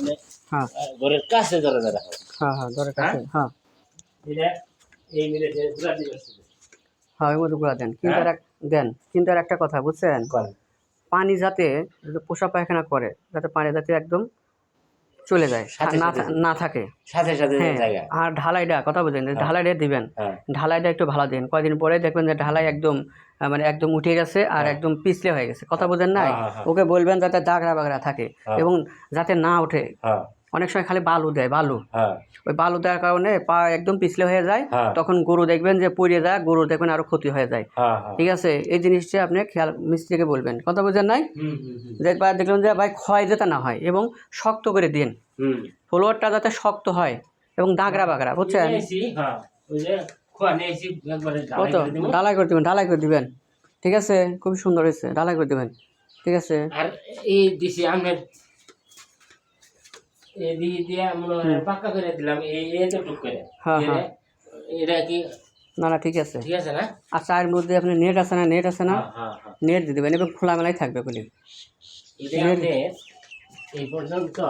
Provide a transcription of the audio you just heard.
মানে হ্যাঁ ঘরের কাছে ধরে ধরে হ্যাঁ হ্যাঁ ধরে কাছে হ্যাঁ এটা এই মিলে যে ঘুরা দিবে হ্যাঁ ওই মতো গুঁড়া দেন কিন্তু আর দেন কিন্তু আর একটা কথা বুঝছেন পানি যাতে পোষা পায়খানা করে যাতে পানি যাতে একদম চলে যায় না থাকে সাথে সাথে হ্যাঁ জায়গা আর ঢালাইটা কথা বলছেন ঢালাইটা দিবেন ঢালাইটা একটু ভালো দিন কয়দিন পরে দেখবেন যে ঢালাই একদম মানে একদম উঠে গেছে আর একদম পিছলে হয়ে গেছে কথা বোঝেন নাই ওকে বলবেন যাতে দাগড়া বাগড়া থাকে এবং যাতে না ওঠে অনেক সময় খালি বালু দেয় বালু ওই বালু দেওয়ার কারণে পা একদম পিছলে হয়ে যায় তখন গরু দেখবেন যে পড়ে যায় গরু দেখবেন আরো ক্ষতি হয়ে যায় ঠিক আছে এই জিনিসটা আপনি খেয়াল মিস্ত্রিকে বলবেন কথা বোঝেন নাই যে দেখলাম যে ভাই ক্ষয় যাতে না হয় এবং শক্ত করে দিন ফ্লোরটা যাতে শক্ত হয় এবং দাগড়া বাগড়া বুঝছেন কত ঢালাই করে দিবেন ঠিক আছে খুব সুন্দর হয়েছে ঢালাই করে দিবেন ঠিক আছে আর এই দিছি আমের এই দিয়ে মনে হয় পাকা করে দিলাম এই এতটুকু করে হ্যাঁ হ্যাঁ এটা কি না ঠিক আছে না আর চায়ের মধ্যে আপনি নেট আছে না নেট দিয়ে দেবেন এবং খোলামেলাই থাকবে বলে এই পর্যন্ত